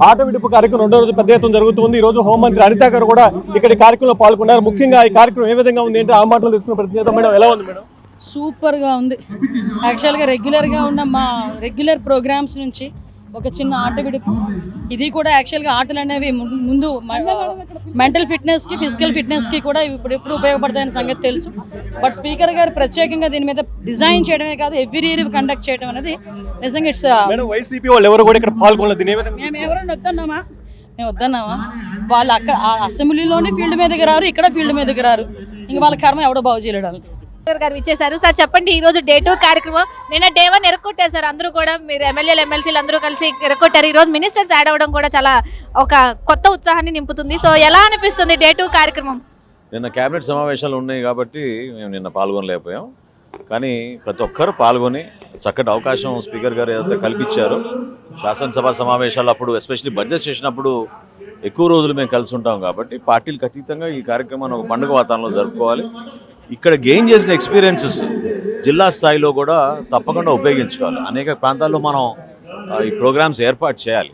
ఆట విడుపు కార్యక్రమం రెండో రోజు పెద్ద ఎత్తున జరుగుతుంది. ఈ రోజు హోంమంత్రి అనిత గారు కూడా ఇక్కడ కార్యక్రమంలో పాల్గొన్నారు. ముఖ్యంగా ఈ కార్యక్రమం ఏ విధంగా ఉంది అంటే ఆ మాటలు తీసుకున్న ప్రతినిధి మేడం ఎలా ఉంది మేడం? సూపర్గా ఉంది. యాక్చువల్గా రెగ్యులర్గా ఉన్న మా రెగ్యులర్ ప్రోగ్రామ్స్ నుంచి ఒక చిన్న ఆట విడుపు, ఇది కూడా యాక్చువల్గా ఆటలు అనేవి ముందు మెంటల్ ఫిట్నెస్కి ఫిజికల్ ఫిట్నెస్కి కూడా ఇప్పుడు ఉపయోగపడతాయని సంగతి తెలుసు. బట్ స్పీకర్ గారు ప్రత్యేకంగా దీని మీద డిజైన్ చేయడమే కాదు ఎవ్రీ ఇయర్ కండక్ట్ చేయడం అనేది నిజంగా ఇట్స్. వైసీపీ వాళ్ళు ఎవరు కూడా ఇక్కడ పాల్గొనలేదు. మేము వద్దన్నామా? వాళ్ళు అక్కడ అసెంబ్లీలోనే ఫీల్డ్ మీదకి రారు, ఇక్కడ ఫీల్డ్ మీదకి రారు. ఇంక వాళ్ళ కర్మ ఎవడో బాగు చేయడం. గారు ఇచ్చేసారు. సార్ చెప్పండి, ఈ రోజు డే 2 కార్యక్రమం, నిన్న డే 1 ఎరగొట్టారు సార్. అందరూ కూడా మీరు ఎమ్మెల్యేలు ఎమ్మెల్సీలు అందరూ కలిసి ఎరగొట్టారు. ఈ రోజు మినిస్టర్స్ యాడ్ అవ్వడం కూడా చాలా ఒక కొత్త ఉత్సాహాన్ని నింపుతుంది. సో ఎలా అనిపిస్తుంది డే 2 కార్యక్రమం? నిన్న కేబినెట్ సమావేశాలు ఉన్నాయి కాబట్టి మేము నిన్న పాల్గొనలేకపోయాం. కానీ ప్రతి ఒక్కరు పాల్గొని చక్కటి అవకాశం స్పీకర్ గారు ఏదైతే కల్పించారో శాసనసభ సమావేశాలు అప్పుడు ఎస్పెషల్లీ బడ్జెట్ చేసినప్పుడు ఎక్కువ రోజులు మేము కలిసి ఉంటాం కాబట్టి పార్టీలకు అతీతంగా ఈ కార్యక్రమాన్ని ఒక పండుగ వాతావరణంలో జరుపుకోవాలి. ఇక్కడ గెయిన్ చేసిన ఎక్స్పీరియన్సెస్ జిల్లా స్థాయిలో కూడా తప్పకుండా ఉపయోగించుకోవాలి. అనేక ప్రాంతాల్లో మనం ఈ ప్రోగ్రామ్స్ ఏర్పాటు చేయాలి.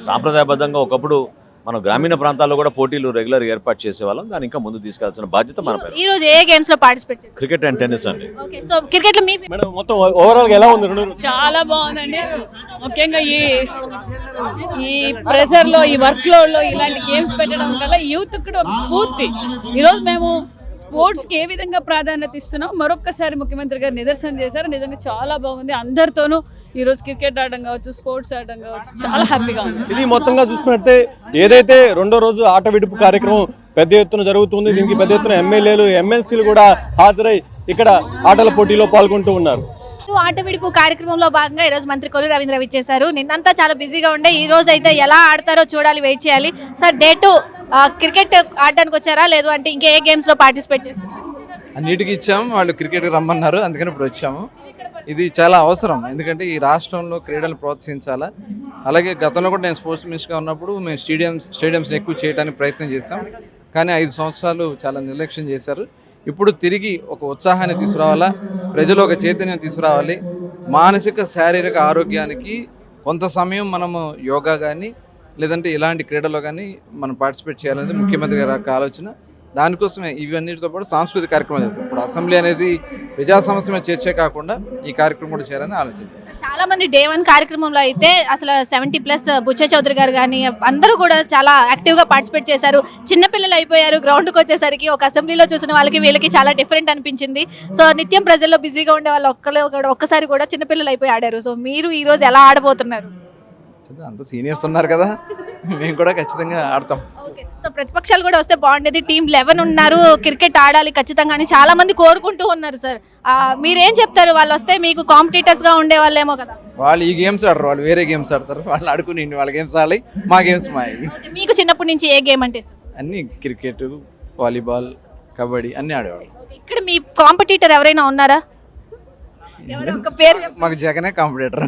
సాంప్రదాయబద్ధంగా ఒకప్పుడు మనం గ్రామీణ ప్రాంతాల్లో కూడా పోటీలు రెగ్యులర్ ఏర్పాటు చేసేవాళ్ళం. దాన్ని ఇంకా ముందు తీసుకెళ్లాల్సిన బాధ్యత మన పైన. ఈ రోజు ఏ గేమ్స్ లో పార్టిసిపేట్ చేశారు? క్రికెట్ అండ్ టెన్నిస్ అండి. ఓకే, సో క్రికెట్ లో మీ మేడం మొత్తం ఓవరాల్ గా ఎలా ఉంది? చాలా బాగుందండి. ముఖ్యంగా ఈ ప్రెషర్ లో, ఈ వర్క్ లోడ్ లో ఇలాంటి గేమ్స్ పెట్టడం వల్ల యూత్ కూడా ఒక స్ఫూర్తి. ఈరోజు మేము స్పోర్ట్స్ కి ఏ విధంగా ప్రాధాన్యత ఇస్తున్నాం మరొక్కసారి ముఖ్యమంత్రి గారు నిదర్శనం చేశారు. నిజంగా చాలా బాగుంది. అందరితోనూ ఈ రోజు క్రికెట్ ఆడడం కావచ్చు, స్పోర్ట్స్ ఆడడం కావచ్చు, చాలా హ్యాపీగా ఉంది. ఇది మొత్తంగా చూసుకున్నట్టే ఏదైతే రెండో రోజు ఆట విడుపు కార్యక్రమం పెద్ద ఎత్తున జరుగుతుంది. దీనికి పెద్ద ఎత్తున ఎమ్మెల్యేలు ఎమ్మెల్సీలు కూడా హాజరై ఇక్కడ ఆటల పోటీలో పాల్గొంటూ ఉన్నారు. ఆట విడుపు కార్యక్రమంలో భాగంగా ఈ రోజు మంత్రి కొల్లు రవీంద్ర ఇచ్చేశారు. నిన్నంతా చాలా బిజీగా ఉండే, ఈ రోజు అయితే ఎలా ఆడతారో చూడాలి, వెయిట్ చేయాలి. సార్ డే 2 క్రికెట్ ఆడడానికి వచ్చారా, లేదు అంటే ఇంకే గేమ్స్ లో పార్టిసిపేట్ చేస్తారు? అన్నిటికీ ఇచ్చాము. వాళ్ళు క్రికెట్ రమ్మన్నారు, అందుకని ఇప్పుడు వచ్చాము. ఇది చాలా అవసరం, ఎందుకంటే ఈ రాష్ట్రంలో క్రీడలు ప్రోత్సహించాలా. అలాగే గతంలో కూడా నేను స్పోర్ట్స్ మినిస్టర్గా ఉన్నప్పుడు మేము స్టేడియంస్ ఎక్కువ చేయడానికి ప్రయత్నం చేశాం. కానీ 5 సంవత్సరాలు చాలా నిర్లక్ష్యం చేశారు. ఇప్పుడు తిరిగి ఒక ఉత్సాహాన్ని తీసుకురావాలా, ప్రజలు ఒక చైతన్యం తీసుకురావాలి. మానసిక శారీరక ఆరోగ్యానికి కొంత సమయం మనము యోగా కానీ లేదంటే ఇలాంటి క్రీడలో కానీ మనం పార్టిసిపేట్ చేయాలనేది ముఖ్యమంత్రి గారి యొక్క ఆలోచన. దానికోసమే ఇవన్నిటితో పాటు సాంస్కృతిక కార్యక్రమాలు చేస్తాం. ఇప్పుడు అసెంబ్లీ అనేది ప్రజా సమస్య చర్చే కాకుండా ఈ కార్యక్రమం కూడా చేయాలని ఆలోచన చేస్తాం. చాలా మంది డే 1 కార్యక్రమంలో అయితే అసలు 70+ బుచ్చ చౌదరి గారు కానీ అందరూ కూడా చాలా యాక్టివ్గా పార్టిసిపేట్ చేశారు. చిన్నపిల్లలు అయిపోయారు. గ్రౌండ్కి వచ్చేసరికి ఒక అసెంబ్లీలో చూసిన వాళ్ళకి వీళ్ళకి చాలా డిఫరెంట్ అనిపించింది. సో నిత్యం ప్రజల్లో బిజీగా ఉండే వాళ్ళు ఒక్కసారి కూడా చిన్నపిల్లలు అయిపోయి ఆడారు. సో మీరు ఈ రోజు ఎలా ఆడబోతున్నారు? అంత సీనియర్స్ ఉన్నారు కదా, మేము కూడా ఖచ్చితంగా ఆడతాం. సో ప్రతిపక్షాలు కూడా వస్తే బాగుండేది. టీం 11 ఉన్నారు, క్రికెట్ ఆడాలి ఖచ్చితంగా అని చాలా మంది కోరుకుంటూ ఉన్నారు. సార్ మీరేం చెప్తారు? వాళ్ళు వస్తే మీకు కాంపిటీటర్స్ గా ఉండే వాళ్ళేమో కదా. వాళ్ళు ఈ గేమ్స్ ఆడరు, వాళ్ళు వేరే గేమ్స్ ఆడతారు. వాళ్ళు ఆడుకుని వాళ్ళ గేమ్స్ ఆడాలి, మా గేమ్స్ మా. మీకు చిన్నప్పటి నుంచి ఏ గేమ్ అంటే అన్ని క్రికెట్, వాలీబాల్, కబడ్డీ అన్ని ఆడేవాళ్ళు. ఇక్కడ మీ కాంపిటీటర్ ఎవరైనా ఉన్నారా? పేరు మాకు జగనే కాంపిటీటర్.